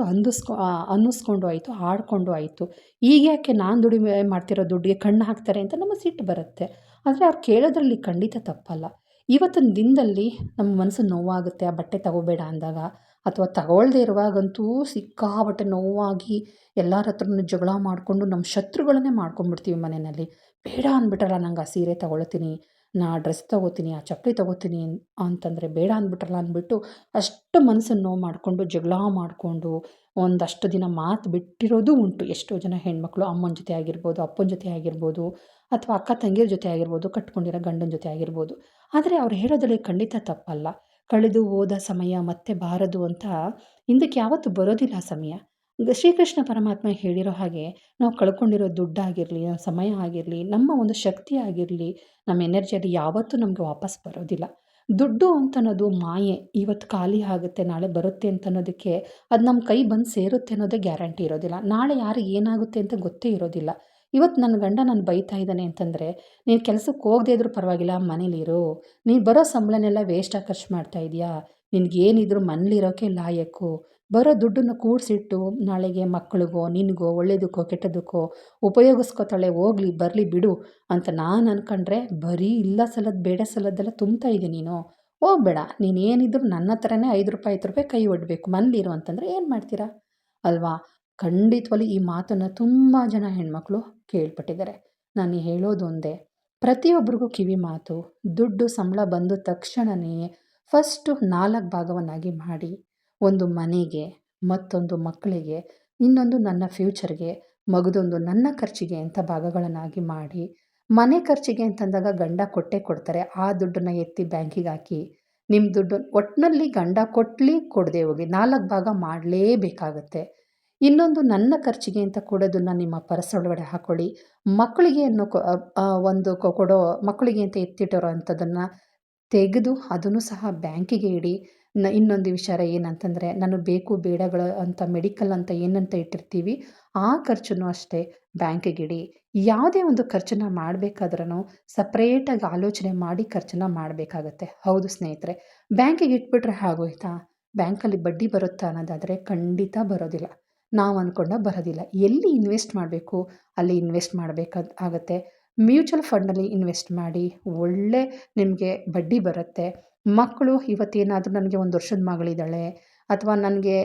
ಅನ್ನಿಸ್ಕೊಂಡು ಆಯಿತು, ಆಡಿಕೊಂಡು ಆಯಿತು. ಈಗ್ಯಾಕೆ ನಾನು ದುಡಿಮೆ ಮಾಡ್ತಿರೋ ದುಡ್ಡಿಗೆ ಕಣ್ಣು ಹಾಕ್ತಾರೆ ಅಂತ ನಮಗೆ ಸಿಟ್ಟು ಬರುತ್ತೆ. ಆದರೆ ಅವ್ರು ಕೇಳೋದ್ರಲ್ಲಿ ಖಂಡಿತ ತಪ್ಪಲ್ಲ. ಇವತ್ತಿನ ದಿನದಲ್ಲಿ ನಮ್ಮ ಮನಸ್ಸು ನೋವಾಗುತ್ತೆ ಆ ಬಟ್ಟೆ ತಗೋಬೇಡ ಅಂದಾಗ, ಅಥವಾ ತಗೊಳ್ಳದೇ ಇರುವಾಗಂತೂ ಸಿಕ್ಕಾಪಟ್ಟೆ ನೋವಾಗಿ ಎಲ್ಲರ ಹತ್ರನೂ ಜಗಳ ಮಾಡಿಕೊಂಡು ನಮ್ಮ ಶತ್ರುಗಳನ್ನೇ ಮಾಡ್ಕೊಂಡ್ಬಿಡ್ತೀವಿ ಮನೆಯಲ್ಲಿ. ಬೇಡ ಅಂದ್ಬಿಟ್ರಲ್ಲ ನಂಗೆ ಆ ಸೀರೆ ತಗೊಳ್ತೀನಿ, ನಾ ಡ್ರೆಸ್ ತೊಗೋತೀನಿ, ಆ ಚಪ್ಪಲಿ ತೊಗೋತೀನಿ ಅಂತಂದರೆ ಬೇಡ ಅಂದ್ಬಿಟ್ರಲ್ಲ ಅಂದ್ಬಿಟ್ಟು ಅಷ್ಟು ಮನಸ್ಸನ್ನು ನೋವು ಮಾಡಿಕೊಂಡು ಜಗಳ ಮಾಡಿಕೊಂಡು ಒಂದಷ್ಟು ದಿನ ಮಾತು ಬಿಟ್ಟಿರೋದು ಉಂಟು. ಎಷ್ಟೋ ಜನ ಹೆಣ್ಮಕ್ಳು ಅಮ್ಮನ ಜೊತೆ ಆಗಿರ್ಬೋದು, ಅಪ್ಪನ ಜೊತೆ ಆಗಿರ್ಬೋದು, ಅಥವಾ ಅಕ್ಕ ತಂಗಿಯರ ಜೊತೆ ಆಗಿರ್ಬೋದು, ಕಟ್ಕೊಂಡಿರೋ ಗಂಡನ ಜೊತೆ ಆಗಿರ್ಬೋದು. ಆದರೆ ಅವ್ರು ಹೇಳೋದ್ರಲ್ಲಿ ಖಂಡಿತ ತಪ್ಪಲ್ಲ. ಕಳೆದು ಹೋದ ಸಮಯ ಮತ್ತೆ ಬಾರದು ಅಂತ ಹಿಂದಕ್ಕೆ ಯಾವತ್ತೂ ಬರೋದಿಲ್ಲ ಆ ಸಮಯ. ಶ್ರೀಕೃಷ್ಣ ಪರಮಾತ್ಮ ಹೇಳಿರೋ ಹಾಗೆ ನಾವು ಕಳ್ಕೊಂಡಿರೋ ದುಡ್ಡಾಗಿರಲಿ, ಸಮಯ ಆಗಿರಲಿ, ನಮ್ಮ ಒಂದು ಶಕ್ತಿ ಆಗಿರಲಿ, ನಮ್ಮ ಎನರ್ಜಿಯಲ್ಲಿ ಯಾವತ್ತೂ ನಮಗೆ ವಾಪಸ್ ಬರೋದಿಲ್ಲ. ದುಡ್ಡು ಅಂತನ್ನೋದು ಮಾಯೆ. ಇವತ್ತು ಖಾಲಿ ಆಗುತ್ತೆ, ನಾಳೆ ಬರುತ್ತೆ ಅಂತ ಅನ್ನೋದಕ್ಕೆ ಅದು ನಮ್ಮ ಕೈ ಬಂದು ಸೇರುತ್ತೆ ಅನ್ನೋದೇ ಗ್ಯಾರಂಟಿ ಇರೋದಿಲ್ಲ. ನಾಳೆ ಯಾರಿಗೆ ಏನಾಗುತ್ತೆ ಅಂತ ಗೊತ್ತೇ ಇರೋದಿಲ್ಲ. ಇವತ್ತು ನನ್ನ ಗಂಡ ನಾನು ಬೈತಾ ಇದ್ದಾನೆ ಅಂತಂದರೆ, ನೀನು ಕೆಲಸಕ್ಕೆ ಹೋಗದೇ ಇದ್ರೂ ಪರವಾಗಿಲ್ಲ ಮನೇಲಿರು, ನೀನು ಬರೋ ಸಂಬಳನೆಲ್ಲ ವೇಸ್ಟಾಗಿ ಖರ್ಚು ಮಾಡ್ತಾ ಇದೀಯಾ, ನಿನಗೇನಿದ್ರು ಮನೇಲಿರೋಕ್ಕೆ ಲಾಯಕ್ಕು, ಬರೋ ದುಡ್ಡನ್ನು ಕೂಡಿಸಿಟ್ಟು ನಾಳೆಗೆ ಮಕ್ಕಳಿಗೋ ನಿನಗೋ ಒಳ್ಳೇದಕ್ಕೋ ಕೆಟ್ಟದಕ್ಕೋ ಉಪಯೋಗಿಸ್ಕೊತಾಳೆ, ಹೋಗಲಿ ಬರಲಿ ಬಿಡು ಅಂತ ನಾನು ಅಂದ್ಕೊಂಡ್ರೆ, ಬರೀ ಇಲ್ಲ ಸಲ್ಲದ ಬೇಡ ಸಲ್ಲದ್ದೆಲ್ಲ ತುಂಬ್ತಾ ಇದೀಯ ನೀನು. ಹೋಗಬೇಡ, ನೀನು ಏನಿದ್ರು ನನ್ನ ಹತ್ರನೇ ₹5 ₹10 ಕೈ ಒಡ್ಬೇಕು, ಮನೇಲಿರು ಅಂತಂದರೆ ಏನು ಮಾಡ್ತೀರಾ ಅಲ್ವಾ? ಖಂಡಿತವಾಗ್ಲೂ ಈ ಮಾತನ್ನು ತುಂಬ ಜನ ಹೆಣ್ಮಕ್ಳು ಕೇಳ್ಪಟ್ಟಿದ್ದಾರೆ. ನಾನು ಹೇಳೋದು ಒಂದೇ, ಪ್ರತಿಯೊಬ್ಬರಿಗೂ ಕಿವಿ ಮಾತು. ದುಡ್ಡು ಸಂಬಳ ಬಂದ ತಕ್ಷಣವೇ ಫಸ್ಟು 4 ಭಾಗವನ್ನಾಗಿ ಮಾಡಿ, ಒಂದು ಮನೆಗೆ, ಮತ್ತೊಂದು ಮಕ್ಕಳಿಗೆ, ಇನ್ನೊಂದು ನನ್ನ ಫ್ಯೂಚರ್ಗೆ, ಮಗದೊಂದು ನನ್ನ ಖರ್ಚಿಗೆ ಅಂತ ಭಾಗಗಳನ್ನಾಗಿ ಮಾಡಿ, ಮನೆ ಖರ್ಚಿಗೆ ಅಂತಂದಾಗ ಗಂಡ ಕೊಟ್ಟೇ ಕೊಡ್ತಾರೆ. ಆ ದುಡ್ಡನ್ನು ಎತ್ತಿ ಬ್ಯಾಂಕಿಗೆ ಹಾಕಿ, ನಿಮ್ಮ ದುಡ್ಡು ಒಟ್ಟಿನಲ್ಲಿ ಗಂಡ ಕೊಡಲಿ ಕೊಡದೆ ಹೋಗಿ 4 ಭಾಗ ಮಾಡಲೇಬೇಕಾಗತ್ತೆ. ಇನ್ನೊಂದು ನನ್ನ ಖರ್ಚಿಗೆ ಅಂತ ಕೊಡೋದನ್ನು ನಿಮ್ಮ ಪರ್ಸೊಳಗಡೆ ಹಾಕ್ಕೊಳ್ಳಿ. ಮಕ್ಕಳಿಗೆ ಅನ್ನೋ ಕೊಡೋ ಮಕ್ಕಳಿಗೆ ಅಂತ ಎತ್ತಿಟ್ಟಿರೋ ಅಂಥದ್ದನ್ನು ತೆಗೆದು ಅದನ್ನು ಸಹ ಬ್ಯಾಂಕಿಗೆ ಇಡಿ. ಇನ್ನೊಂದು ವಿಚಾರ ಏನಂತಂದರೆ, ನನಗೆ ಬೇಕು ಬೇಡಗಳ ಅಂತ ಮೆಡಿಕಲ್ ಅಂತ ಏನಂತ ಇಟ್ಟಿರ್ತೀವಿ, ಆ ಖರ್ಚನ್ನು ಅಷ್ಟೇ ಬ್ಯಾಂಕಿಗಿಡಿ. ಯಾವುದೇ ಒಂದು ಖರ್ಚನ್ನು ಮಾಡಬೇಕಾದ್ರೂ ಸಪ್ರೇಟಾಗಿ ಆಲೋಚನೆ ಮಾಡಿ ಖರ್ಚನ್ನು ಮಾಡಬೇಕಾಗತ್ತೆ. ಹೌದು ಸ್ನೇಹಿತರೆ, ಬ್ಯಾಂಕಿಗೆ ಇಟ್ಬಿಟ್ರೆ ಆಗೋಯ್ತಾ? ಬ್ಯಾಂಕಲ್ಲಿ ಬಡ್ಡಿ ಬರುತ್ತಾ ಅನ್ನೋದಾದರೆ ಖಂಡಿತ ಬರೋದಿಲ್ಲ. ನಾವು ಅಂದ್ಕೊಂಡ ಬರೋದಿಲ್ಲ. ಎಲ್ಲಿ ಇನ್ವೆಸ್ಟ್ ಮಾಡಬೇಕು ಅಲ್ಲಿ ಇನ್ವೆಸ್ಟ್ ಆಗತ್ತೆ. ಮ್ಯೂಚುವಲ್ ಫಂಡಲ್ಲಿ ಇನ್ವೆಸ್ಟ್ ಮಾಡಿ, ಒಳ್ಳೆ ನಿಮಗೆ ಬಡ್ಡಿ ಬರುತ್ತೆ. ಮಕ್ಕಳು ಇವತ್ತೇನಾದರೂ ನನಗೆ 1 ವರ್ಷದ ಮಗಳಿದ್ದಾಳೆ, ಅಥವಾ ನನಗೆ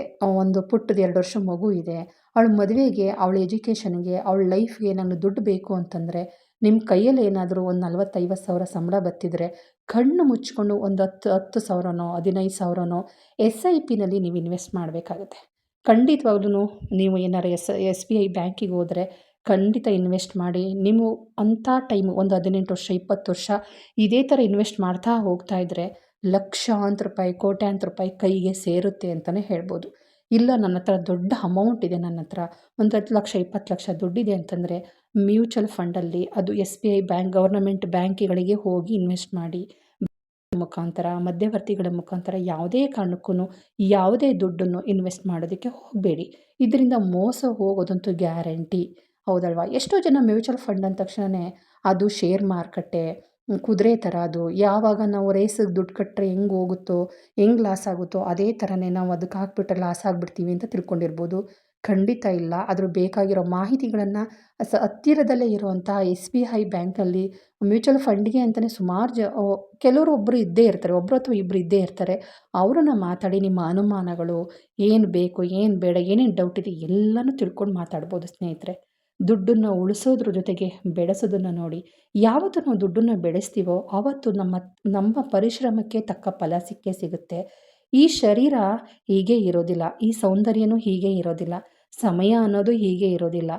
ಒಂದು ಪುಟ್ಟದು 2 ವರ್ಷ ಮಗು ಇದೆ, ಅವಳ ಮದುವೆಗೆ, ಅವಳ ಎಜುಕೇಷನ್ಗೆ, ಅವಳ ಲೈಫ್ಗೆ ನಾನು ದುಡ್ಡು ಬೇಕು ಅಂತಂದರೆ, ನಿಮ್ಮ ಕೈಯಲ್ಲಿ ಏನಾದರೂ ಒಂದು 40,000-50 ಸಾವಿರ ಸಂಬಳ ಬರ್ತಿದ್ರೆ ಕಣ್ಣು ಮುಚ್ಕೊಂಡು ಒಂದು 10,000ನೋ 15,000ನೋ SIPನಲ್ಲಿ ನೀವು ಇನ್ವೆಸ್ಟ್ ಮಾಡಬೇಕಾಗತ್ತೆ. ಖಂಡಿತವಾಗ್ಲೂ ನೀವು ಏನಾರು SBI ಬ್ಯಾಂಕಿಗೆ ಹೋದರೆ ಖಂಡಿತ ಇನ್ವೆಸ್ಟ್ ಮಾಡಿ. ನೀವು ಅಂಥ ಟೈಮು ಒಂದು 18 ವರ್ಷ 20 ವರ್ಷ ಇದೇ ಥರ ಇನ್ವೆಸ್ಟ್ ಮಾಡ್ತಾ ಹೋಗ್ತಾ ಇದ್ದರೆ ಲಕ್ಷಾಂತರ ರೂಪಾಯಿ, ಕೋಟ್ಯಾಂತರ ರೂಪಾಯಿ ಕೈಗೆ ಸೇರುತ್ತೆ ಅಂತಲೇ ಹೇಳ್ಬೋದು. ಇಲ್ಲ ನನ್ನ ಹತ್ರ ದೊಡ್ಡ ಅಮೌಂಟ್ ಇದೆ, ನನ್ನ ಹತ್ರ ಒಂದು 10 ಲಕ್ಷ 20 ಲಕ್ಷ ದುಡ್ಡಿದೆ ಅಂತಂದರೆ ಮ್ಯೂಚುವಲ್ ಫಂಡಲ್ಲಿ, ಅದು SBI ಬ್ಯಾಂಕ್, ಗವರ್ನಮೆಂಟ್ ಬ್ಯಾಂಕ್ಗಳಿಗೆ ಹೋಗಿ ಇನ್ವೆಸ್ಟ್ ಮಾಡಿ. ಮುಖಾಂತರ, ಮಧ್ಯವರ್ತಿಗಳ ಮುಖಾಂತರ ಯಾವುದೇ ಕಾರಣಕ್ಕೂ ಯಾವುದೇ ದುಡ್ಡನ್ನು ಇನ್ವೆಸ್ಟ್ ಮಾಡೋದಕ್ಕೆ ಹೋಗಬೇಡಿ. ಇದರಿಂದ ಮೋಸ ಹೋಗೋದಂತೂ ಗ್ಯಾರಂಟಿ. ಹೌದಲ್ವಾ? ಎಷ್ಟೋ ಜನ ಮ್ಯೂಚುವಲ್ ಫಂಡ್ ಅಂದ ತಕ್ಷಣವೇ ಅದು ಶೇರ್ ಮಾರುಕಟ್ಟೆ, ಕುದುರೆ ಥರ ಅದು. ಯಾವಾಗ ನಾವು ರೇಸಿಗೆ ದುಡ್ಡು ಕಟ್ಟರೆ ಹೆಂಗೆ ಹೋಗುತ್ತೋ, ಹೆಂಗೆ ಲಾಸ್ ಆಗುತ್ತೋ ಅದೇ ಥರನೇ ನಾವು ಅದಕ್ಕೆ ಹಾಕ್ಬಿಟ್ರೆ ಲಾಸ್ ಆಗಿಬಿಡ್ತೀವಿ ಅಂತ ತಿಳ್ಕೊಂಡಿರ್ಬೋದು. ಖಂಡಿತ ಇಲ್ಲ. ಅದ್ರ ಬೇಕಾಗಿರೋ ಮಾಹಿತಿಗಳನ್ನು ಹತ್ತಿರದಲ್ಲೇ ಇರುವಂಥ SBI ಬ್ಯಾಂಕಲ್ಲಿ ಮ್ಯೂಚುವಲ್ ಫಂಡ್ಗೆ ಅಂತಲೇ ಸುಮಾರು ಕೆಲವರು ಒಬ್ಬರು ಇದ್ದೇ ಇರ್ತಾರೆ, ಒಬ್ಬರು ಅಥವಾ ಇಬ್ಬರು ಇದ್ದೇ ಇರ್ತಾರೆ. ಅವರನ್ನ ಮಾತಾಡಿ ನಿಮ್ಮ ಅನುಮಾನಗಳು ಏನು ಬೇಕು, ಏನು ಬೇಡ, ಏನೇನು ಡೌಟ್ ಇದೆ ಎಲ್ಲನೂ ತಿಳ್ಕೊಂಡು ಮಾತಾಡ್ಬೋದು ಸ್ನೇಹಿತರೆ. ದುಡ್ಡನ್ನು ಉಳಿಸೋದ್ರ ಜೊತೆಗೆ ಬೆಳೆಸೋದನ್ನು ನೋಡಿ. ಯಾವತ್ತು ನಾವು ದುಡ್ಡನ್ನು ಬೆಳೆಸ್ತೀವೋ ಆವತ್ತು ನಮ್ಮ ಪರಿಶ್ರಮಕ್ಕೆ ತಕ್ಕ ಫಲ ಸಿಕ್ಕೇ ಸಿಗುತ್ತೆ. ಈ ಶರೀರ ಹೀಗೆ ಇರೋದಿಲ್ಲ, ಈ ಸೌಂದರ್ಯನೂ ಹೀಗೆ ಇರೋದಿಲ್ಲ, ಸಮಯ ಅನ್ನೋದು ಹೀಗೆ ಇರೋದಿಲ್ಲ.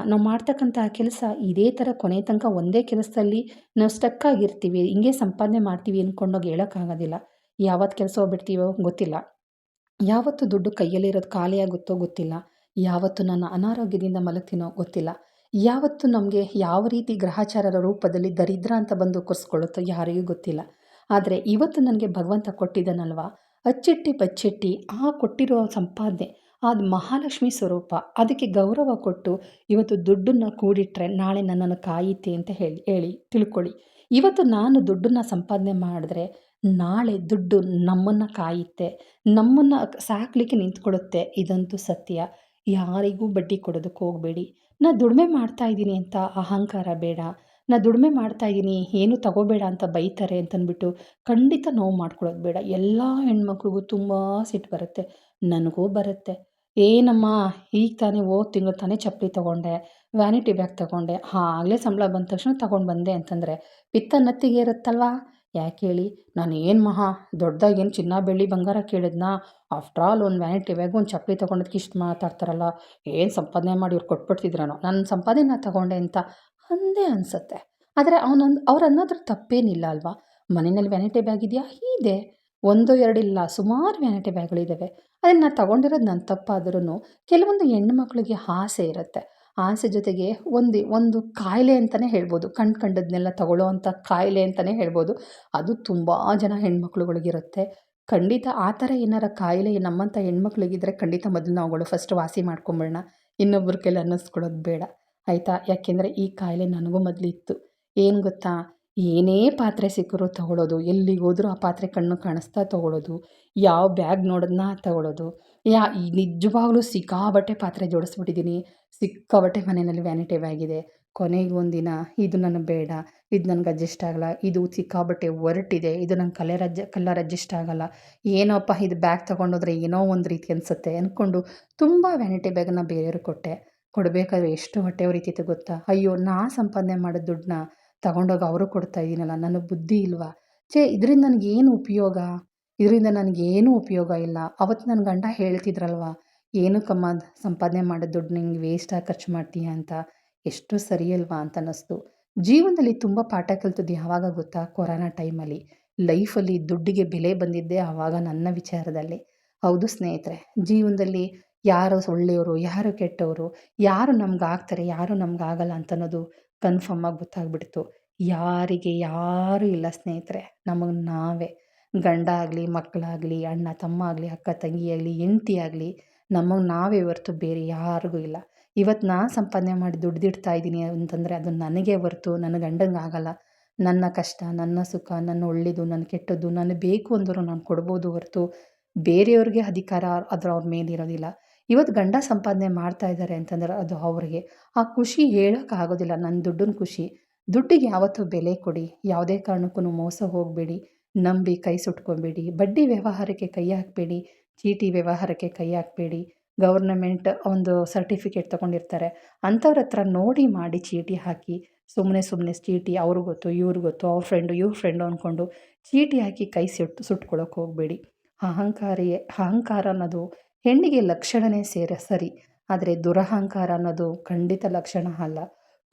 ನಾವು ಮಾಡ್ತಕ್ಕಂತಹ ಕೆಲಸ ಇದೇ ಥರ ಕೊನೆ ತನಕ ಒಂದೇ ಕೆಲಸದಲ್ಲಿ ನಾವು ಸ್ಟಕ್ ಆಗಿರ್ತೀವಿ, ಹಿಂಗೆ ಸಂಪಾದನೆ ಮಾಡ್ತೀವಿ ಅಂದ್ಕೊಂಡೋಗಿ ಹೇಳೋಕ್ಕಾಗೋದಿಲ್ಲ. ಯಾವತ್ತು ಕೆಲಸ ಬಿಡ್ತೀವೋ ಗೊತ್ತಿಲ್ಲ, ಯಾವತ್ತು ದುಡ್ಡು ಕೈಯಲ್ಲಿರೋದು ಖಾಲಿಯಾಗುತ್ತೋ ಗೊತ್ತಿಲ್ಲ, ಯಾವತ್ತು ನಾನು ಅನಾರೋಗ್ಯದಿಂದ ಮಲಗ್ತೀನೋ ಗೊತ್ತಿಲ್ಲ, ಯಾವತ್ತು ನಮಗೆ ಯಾವ ರೀತಿ ಗ್ರಹಚಾರರ ರೂಪದಲ್ಲಿ ದರಿದ್ರ ಅಂತ ಬಂದು ಕೂರಿಸ್ಕೊಳ್ಳುತ್ತೋ ಯಾರಿಗೂ ಗೊತ್ತಿಲ್ಲ. ಆದರೆ ಇವತ್ತು ನನಗೆ ಭಗವಂತ ಕೊಟ್ಟಿದ್ದಾನಲ್ವ, ಅಚ್ಚಿಟ್ಟು ಬಚ್ಚಿಟ್ಟು ಆ ಕೊಟ್ಟಿರೋ ಸಂಪಾದನೆ ಅದು ಮಹಾಲಕ್ಷ್ಮಿ ಸ್ವರೂಪ. ಅದಕ್ಕೆ ಗೌರವ ಕೊಟ್ಟು ಇವತ್ತು ದುಡ್ಡನ್ನು ಕೂಡಿಟ್ರೆ ನಾಳೆ ನನ್ನನ್ನು ಕಾಯುತ್ತೆ ಅಂತ ಹೇಳಿ ತಿಳ್ಕೊಳ್ಳಿ. ಇವತ್ತು ನಾನು ದುಡ್ಡನ್ನು ಸಂಪಾದನೆ ಮಾಡಿದ್ರೆ ನಾಳೆ ದುಡ್ಡು ನಮ್ಮನ್ನು ಕಾಯುತ್ತೆ. ನಮ್ಮನ್ನು ಸಾಕಲಿಕ್ಕೆ ನಿಂತ್ಕೊಳ್ಳುತ್ತೆ. ಇದಂತೂ ಸತ್ಯ. ಯಾರಿಗೂ ಬಡ್ಡಿ ಕೊಡೋದಕ್ಕೆ ಹೋಗಬೇಡಿ. ದುಡಿಮೆ ಮಾಡ್ತಾ ಇದ್ದೀನಿ ಅಂತ ಅಹಂಕಾರ ಬೇಡ. ದುಡಿಮೆ ಮಾಡ್ತಾ ಇದ್ದೀನಿ ಏನು ತಗೋಬೇಡ ಅಂತ ಬೈತಾರೆ ಅಂತಂದ್ಬಿಟ್ಟು ಖಂಡಿತ ನೋವು ಮಾಡ್ಕೊಳ್ಳೋದು ಬೇಡ. ಎಲ್ಲ ಹೆಣ್ಮಕ್ಳಿಗೂ ತುಂಬ ಸಿಟ್ಟು ಬರುತ್ತೆ. ನನಗೂ ಬರುತ್ತೆ. ಏನಮ್ಮ ಈಗ ತಾನೇ ಹೋದ ತಿಂಗಳು ತಾನೇ ಚಪ್ಪಲಿ ತೊಗೊಂಡೆ, ವ್ಯಾನಿಟಿ ಬ್ಯಾಗ್ ತೊಗೊಂಡೆ, ಆಗಲೇ ಸಂಬಳ ಬಂದ ತಕ್ಷಣ ತೊಗೊಂಡು ಬಂದೆ ಅಂತಂದರೆ ಪಿತ್ತ ನೆತ್ತಿಗೆ ಇರುತ್ತಲ್ವಾ? ಯಾಕೆ ಹೇಳಿ? ನಾನು ಏನು ದೊಡ್ಡದಾಗೇನು ಚಿನ್ನ ಬೆಳ್ಳಿ ಬಂಗಾರ ಕೇಳಿದ್ನಾ? ಆಫ್ಟರ್ ಆಲ್ ಒಂದು ವ್ಯಾನಿಟಿ ಬ್ಯಾಗ್ ಒಂದು ಚಪ್ಪಲಿ ತೊಗೊಂಡೋದಕ್ಕೆ ಇಷ್ಟು ಮಾತಾಡ್ತಾರಲ್ಲ, ಏನು ಸಂಪಾದನೆ ಮಾಡಿ ಇವ್ರು ಕೊಟ್ಬಿಡ್ತಿದ್ರೇನೋ, ನನ್ನ ಸಂಪಾದನೆ ನಾನು ತೊಗೊಂಡೆ ಅಂತ ಅಂದೇ ಅನಿಸುತ್ತೆ. ಆದರೆ ಅವ್ರು ಅನ್ನೋದ್ರ ತಪ್ಪೇನಿಲ್ಲ ಅಲ್ವಾ? ಮನೆಯಲ್ಲಿ ವ್ಯಾನಿಟಿ ಬ್ಯಾಗ್ ಇದೆಯಾ? ಇದೆ. ಒಂದೋ ಎರಡಿಲ್ಲ, ಸುಮಾರು ವ್ಯಾನಿಟಿ ಬ್ಯಾಗ್ಗಳಿದ್ದಾವೆ. ಅದನ್ನು ನಾನು ತಗೊಂಡಿರೋದು ನನ್ನ ತಪ್ಪಾದ್ರೂ ಕೆಲವೊಂದು ಹೆಣ್ಣುಮಕ್ಳಿಗೆ ಆಸೆ ಇರುತ್ತೆ. ಆಸೆ ಜೊತೆಗೆ ಒಂದು ಕಾಯಿಲೆ ಅಂತಲೇ ಹೇಳ್ಬೋದು. ಕಂಡದ್ದನ್ನೆಲ್ಲ ತಗೊಳ್ಳೋ ಅಂಥ ಕಾಯಿಲೆ ಅಂತಲೇ ಹೇಳ್ಬೋದು. ಅದು ತುಂಬ ಜನ ಹೆಣ್ಮಕ್ಳುಗಳಿಗಿರುತ್ತೆ. ಖಂಡಿತ ಆ ಥರ ಏನಾರ ಕಾಯಿಲೆ ನಮ್ಮಂಥ ಹೆಣ್ಮಕ್ಳಿಗಿದ್ರೆ ಖಂಡಿತ ಮೊದಲು ನಾವುಗಳು ಫಸ್ಟ್ ವಾಸಿ ಮಾಡ್ಕೊಂಬಿಡೋಣ. ಇನ್ನೊಬ್ರ ಕೈಲಿ ಅನ್ನಿಸ್ಕೊಳ್ಳೋದು ಬೇಡ. ಆಯಿತಾ? ಯಾಕೆಂದರೆ ಈ ಕಾಯಿಲೆ ನನಗೂ ಮೊದಲು ಇತ್ತು. ಏನು ಗೊತ್ತಾ? ಏನೇ ಪಾತ್ರೆ ಸಿಕ್ಕರೂ ತಗೊಳ್ಳೋದು, ಎಲ್ಲಿಗೆ ಹೋದರೂ ಆ ಪಾತ್ರೆ ಕಣ್ಣು ಕಾಣಿಸ್ತಾ ತಗೊಳ್ಳೋದು, ಯಾವ ಬ್ಯಾಗ್ ನೋಡಿದ್ನ ತಗೊಳ್ಳೋದು. ನಿಜವಾಗ್ಲೂ ಸಿಕ್ಕಾಪಟ್ಟೆ ಪಾತ್ರೆ ಜೋಡಿಸ್ಬಿಟ್ಟಿದ್ದೀನಿ. ಸಿಕ್ಕಾಪಟ್ಟೆ ಮನೆಯಲ್ಲಿ ವ್ಯಾನಿಟಿ ಬ್ಯಾಗ್ ಇದೆ. ಕೊನೆಗೆ ಒಂದಿನ ಇದು ನನಗೆ ಬೇಡ, ಇದು ನನಗೆ ಅಡ್ಜಸ್ಟ್ ಆಗಲ್ಲ, ಇದು ಸಿಕ್ಕಾಪಟ್ಟೆ ಒರಟಿದೆ, ಇದು ನಂಗೆ ಕಲರ್ ಅಡ್ಜಸ್ಟ್ ಆಗಲ್ಲ, ಏನೋಪ್ಪ ಇದು ಬ್ಯಾಗ್ ತೊಗೊಂಡೋದ್ರೆ ಏನೋ ಒಂದು ರೀತಿ ಅನಿಸುತ್ತೆ ಅಂದ್ಕೊಂಡು ತುಂಬ ವ್ಯಾನಿಟಿ ಬ್ಯಾಗನ್ನು ಬೇರೆಯವ್ರಿಗೆ ಕೊಟ್ಟೆ. ಕೊಡಬೇಕಾದ್ರೆ ಎಷ್ಟು ಹೊಟ್ಟೆ ಉರಿತಿತ್ತು ಗೊತ್ತಾ? ಅಯ್ಯೋ, ಸಂಪಾದನೆ ಮಾಡಿದ ದುಡ್ಡನ್ನ ತಗೊಂಡೋಗಿ ಅವ್ರಿಗೆ ಕೊಡ್ತಾ ಇದ್ದೀನಲ್ಲ, ನನಗೆ ಬುದ್ಧಿ ಇಲ್ವಾ? ಇದರಿಂದ ನನಗೇನು ಉಪಯೋಗ? ಇದರಿಂದ ನನಗೇನೂ ಉಪಯೋಗ ಇಲ್ಲ. ಅವತ್ತು ನನ್ನ ಗಂಡ ಹೇಳ್ತಿದ್ರಲ್ವ, ಏನಕ್ಕಮ್ಮ ಸಂಪಾದನೆ ಮಾಡಿದ ದುಡ್ಡು ನಿಂಗೆ ವೇಸ್ಟಾಗಿ ಖರ್ಚು ಮಾಡ್ತೀಯ ಅಂತ. ಎಷ್ಟು ಸರಿ ಅಲ್ವಾ ಅಂತ ಅನ್ನಿಸ್ತು. ಜೀವನದಲ್ಲಿ ತುಂಬ ಪಾಠ ಕಲಿತದ್ದು ಯಾವಾಗ ಗೊತ್ತಾ? ಕೊರೋನಾ ಟೈಮಲ್ಲಿ. ಲೈಫಲ್ಲಿ ದುಡ್ಡಿಗೆ ಬೆಲೆ ಬಂದಿದ್ದೇ ಆವಾಗ ನನ್ನ ವಿಚಾರದಲ್ಲಿ. ಹೌದು ಸ್ನೇಹಿತರೆ, ಜೀವನದಲ್ಲಿ ಯಾರು ಒಳ್ಳೆಯವರು, ಯಾರು ಕೆಟ್ಟವರು, ಯಾರು ನಮ್ಗಾಗ್ತಾರೆ, ಯಾರು ನಮ್ಗಾಗಲ್ಲ ಅಂತನ್ನೋದು ಕನ್ಫರ್ಮಾಗಿ ಗೊತ್ತಾಗ್ಬಿಡ್ತು. ಯಾರಿಗೆ ಯಾರೂ ಇಲ್ಲ ಸ್ನೇಹಿತರೆ, ನಮಗೆ ನಾವೇ. ಗಂಡ ಆಗಲಿ, ಮಕ್ಕಳಾಗಲಿ, ಅಣ್ಣ ತಮ್ಮ ಆಗಲಿ, ಅಕ್ಕ ತಂಗಿ ಆಗಲಿ, ಹೆಂಡ್ತಿ ಆಗಲಿ, ನಮಗೆ ನಾವೇ ಹೊರ್ತು ಬೇರೆ ಯಾರಿಗೂ ಇಲ್ಲ. ಇವತ್ತು ನಾನು ಸಂಪಾದನೆ ಮಾಡಿ ದುಡ್ದಿಡ್ತಾ ಇದ್ದೀನಿ ಅಂತಂದರೆ ಅದು ನನಗೆ ಹೊರ್ತು ನನ್ನ ಗಂಡಂಗೆ ಆಗಲ್ಲ. ನನ್ನ ಕಷ್ಟ, ನನ್ನ ಸುಖ, ನನ್ನ ಒಳ್ಳೆಯದು, ನನ್ನ ಕೆಟ್ಟದ್ದು, ನನಗೆ ಬೇಕು ಅಂದರೂ ನಾನು ಕೊಡ್ಬೋದು ಹೊರ್ತು ಬೇರೆಯವ್ರಿಗೆ ಅಧಿಕಾರ ಅವ್ರ ಮೇಲಿರೋದಿಲ್ಲ. ಇವತ್ತು ಗಂಡ ಸಂಪಾದನೆ ಮಾಡ್ತಾ ಇದ್ದಾರೆ ಅಂತಂದ್ರೆ ಅದು ಅವ್ರಿಗೆ. ಆ ಖುಷಿ ಹೇಳೋಕ್ಕಾಗೋದಿಲ್ಲ. ನನ್ನ ದುಡ್ಡಿನ ಖುಷಿ. ದುಡ್ಡಿಗೆ ಯಾವತ್ತೂ ಬೆಲೆ ಕೊಡಿ. ಯಾವುದೇ ಕಾರಣಕ್ಕೂ ಮೋಸ ಹೋಗಬೇಡಿ. ನಂಬಿ ಕೈ ಸುಟ್ಕೊಬೇಡಿ. ಬಡ್ಡಿ ವ್ಯವಹಾರಕ್ಕೆ ಕೈ ಹಾಕಬೇಡಿ. ಚೀಟಿ ವ್ಯವಹಾರಕ್ಕೆ ಕೈ ಹಾಕಬೇಡಿ. ಗೌರ್ನಮೆಂಟ್ ಒಂದು ಸರ್ಟಿಫಿಕೇಟ್ ತೊಗೊಂಡಿರ್ತಾರೆ, ಅಂಥವ್ರ ಹತ್ರ ನೋಡಿ ಮಾಡಿ ಚೀಟಿ ಹಾಕಿ. ಸುಮ್ಮನೆ ಚೀಟಿ ಅವ್ರಿಗೆ ಗೊತ್ತು, ಇವ್ರಿಗೆ ಗೊತ್ತು, ಅವ್ರ ಫ್ರೆಂಡು ಇವ್ರ ಫ್ರೆಂಡು ಅಂದ್ಕೊಂಡು ಚೀಟಿ ಹಾಕಿ ಕೈ ಸುಟ್ಕೊಳ್ಳೋಕೆ ಹೋಗಬೇಡಿ. ಅಹಂಕಾರ ಅನ್ನೋದು ಹೆಣ್ಣಿಗೆ ಲಕ್ಷಣವೇ ಸರಿ. ಆದರೆ ದುರಹಂಕಾರ ಅನ್ನೋದು ಖಂಡಿತ ಲಕ್ಷಣ ಅಲ್ಲ.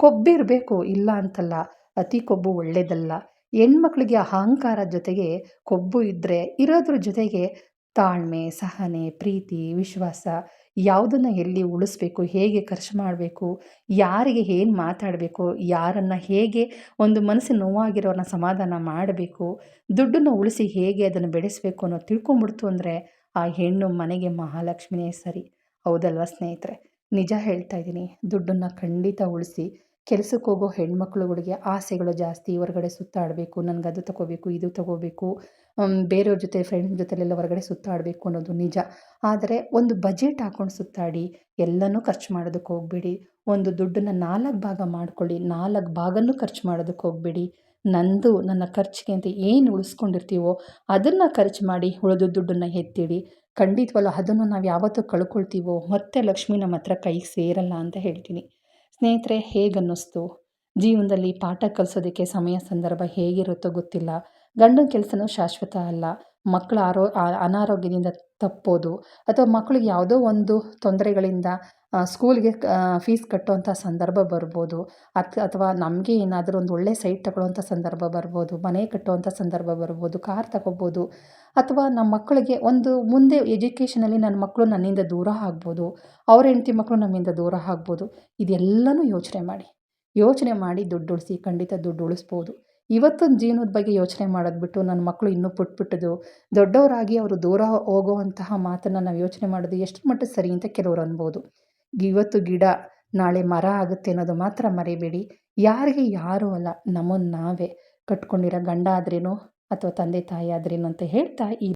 ಕೊಬ್ಬಿರಬೇಕು, ಇಲ್ಲ ಅಂತಲ್ಲ. ಅತಿ ಕೊಬ್ಬು ಒಳ್ಳೆಯದಲ್ಲ. ಹೆಣ್ಮಕ್ಳಿಗೆ ಅಹಂಕಾರ ಜೊತೆಗೆ ಕೊಬ್ಬು ಇದ್ದರೆ ಇರೋದ್ರ ಜೊತೆಗೆ ತಾಳ್ಮೆ, ಸಹನೆ, ಪ್ರೀತಿ, ವಿಶ್ವಾಸ, ಯಾವುದನ್ನು ಎಲ್ಲಿ ಉಳಿಸ್ಬೇಕು, ಹೇಗೆ ಖರ್ಚು ಮಾಡಬೇಕು, ಯಾರಿಗೆ ಏನು ಮಾತಾಡಬೇಕು, ಯಾರನ್ನು ಹೇಗೆ ಒಂದು ಮನಸ್ಸಿನ ನೋವಾಗಿರೋರನ್ನ ಸಮಾಧಾನ ಮಾಡಬೇಕು, ದುಡ್ಡನ್ನು ಉಳಿಸಿ ಹೇಗೆ ಅದನ್ನು ಬೆಳೆಸಬೇಕು ಅನ್ನೋದು ತಿಳ್ಕೊಂಬಿಡ್ತು ಅಂದರೆ ಆ ಹೆಣ್ಣು ಮನೆಗೆ ಮಹಾಲಕ್ಷ್ಮಿನೇ ಸರಿ. ಹೌದಲ್ವ ಸ್ನೇಹಿತರೆ? ನಿಜ ಹೇಳ್ತಾ ಇದ್ದೀನಿ. ದುಡ್ಡನ್ನು ಖಂಡಿತ ಉಳಿಸಿ. ಕೆಲಸಕ್ಕೆ ಹೋಗೋ ಹೆಣ್ಮಕ್ಳುಗಳಿಗೆ ಆಸೆಗಳು ಜಾಸ್ತಿ. ಹೊರಗಡೆ ಸುತ್ತಾಡಬೇಕು, ನನಗೆ ಅದು ತಗೋಬೇಕು, ಇದು ತಗೋಬೇಕು, ಬೇರೆಯವ್ರ ಜೊತೆ ಫ್ರೆಂಡ್ ಜೊತೆಲೆಲ್ಲ ಹೊರಗಡೆ ಸುತ್ತಾಡಬೇಕು ಅನ್ನೋದು ನಿಜ. ಆದರೆ ಒಂದು ಬಜೆಟ್ ಹಾಕ್ಕೊಂಡು ಸುತ್ತಾಡಿ. ಎಲ್ಲನೂ ಖರ್ಚು ಮಾಡೋದಕ್ಕೆ ಹೋಗಬೇಡಿ. ಒಂದು ದುಡ್ಡನ್ನು 4 ಭಾಗ ಮಾಡ್ಕೊಳ್ಳಿ. 4 ಭಾಗನೂ ಖರ್ಚು ಮಾಡೋದಕ್ಕೆ ಹೋಗಬೇಡಿ. ನನ್ನ ಖರ್ಚಿಗೆ ಅಂತ ಏನು ಉಳಿಸ್ಕೊಂಡಿರ್ತೀವೋ ಅದನ್ನು ಖರ್ಚು ಮಾಡಿ ಉಳಿದ ದುಡ್ಡನ್ನು ಎತ್ತಿಡಿ. ಖಂಡಿತವಲ್ಲ ಅದನ್ನು ನಾವು ಯಾವತ್ತೂ ಕಳ್ಕೊಳ್ತೀವೋ ಮತ್ತೆ ಲಕ್ಷ್ಮಿ ನಮ್ಮ ಹತ್ರ ಕೈಗೆ ಸೇರಲ್ಲ ಅಂತ ಹೇಳ್ತೀನಿ. ಸ್ನೇಹಿತರೆ, ಹೇಗನ್ನಿಸ್ತು? ಜೀವನದಲ್ಲಿ ಪಾಠ ಕಲಿಸೋದಕ್ಕೆ ಸಮಯ ಸಂದರ್ಭ ಹೇಗಿರುತ್ತೋ ಗೊತ್ತಿಲ್ಲ. ಗಂಡನ ಕೆಲಸನೂ ಶಾಶ್ವತ ಅಲ್ಲ. ಮಕ್ಕಳ ಅನಾರೋಗ್ಯದಿಂದ ತಪ್ಪೋದು ಅಥವಾ ಮಕ್ಕಳಿಗೆ ಯಾವುದೋ ಒಂದು ತೊಂದರೆಗಳಿಂದ ಸ್ಕೂಲ್ಗೆ ಫೀಸ್ ಕಟ್ಟುವಂಥ ಸಂದರ್ಭ ಬರ್ಬೋದು. ಅಥವಾ ನಮಗೆ ಏನಾದರೂ ಒಂದು ಒಳ್ಳೆ ಸೈಟ್ ತಗೊಳ್ಳೋವಂಥ ಸಂದರ್ಭ ಬರ್ಬೋದು. ಮನೆ ಕಟ್ಟುವಂಥ ಸಂದರ್ಭ ಬರ್ಬೋದು. ಕಾರ್ ತಗೋಬೋದು. ಅಥವಾ ನಮ್ಮ ಮಕ್ಕಳಿಗೆ ಒಂದು ಮುಂದೆ ಎಜುಕೇಷನಲ್ಲಿ ನನ್ನ ಮಕ್ಕಳು ನನ್ನಿಂದ ದೂರ ಆಗ್ಬೋದು. ಅವ್ರ ಹೆಂಡತಿ ಮಕ್ಕಳು ನಮ್ಮಿಂದ ದೂರ ಆಗ್ಬೋದು. ಇದೆಲ್ಲನೂ ಯೋಚನೆ ಮಾಡಿ ದುಡ್ಡು ಉಳಿಸಿ. ಖಂಡಿತ ದುಡ್ಡು ಉಳಿಸ್ಬೋದು. ಇವತ್ತಿನ ಜೀವನದ ಬಗ್ಗೆ ಯೋಚನೆ ಮಾಡೋದು ಬಿಟ್ಟು ನನ್ನ ಮಕ್ಕಳು ಇನ್ನೂ ಪುಟ್ಟದು ದೊಡ್ಡವರಾಗಿ ಅವರು ದೂರ ಹೋಗುವಂತಹ ಮಾತನ್ನು ನಾವು ಯೋಚನೆ ಮಾಡೋದು ಎಷ್ಟರ ಮಟ್ಟಿಗೆ ಸರಿ ಅಂತ ಕೆಲವರು ಅನ್ಬೋದು. ಇವತ್ತು ಗಿಡ ನಾಳೆ ಮರ ಆಗುತ್ತೆ ಅನ್ನೋದು ಮಾತ್ರ ಮರಿಬೇಡಿ. ಯಾರಿಗೆ ಯಾರೂ ಅಲ್ಲ, ನಮ್ಮನ್ನು ನಾವೇ ಕಟ್ಕೊಂಡಿರೋ ಗಂಡ ಆದ್ರೇನು ಅಥವಾ ತಂದೆ ತಾಯಿ ಆದ್ರೇನು ಅಂತ ಹೇಳ್ತಾ ಈ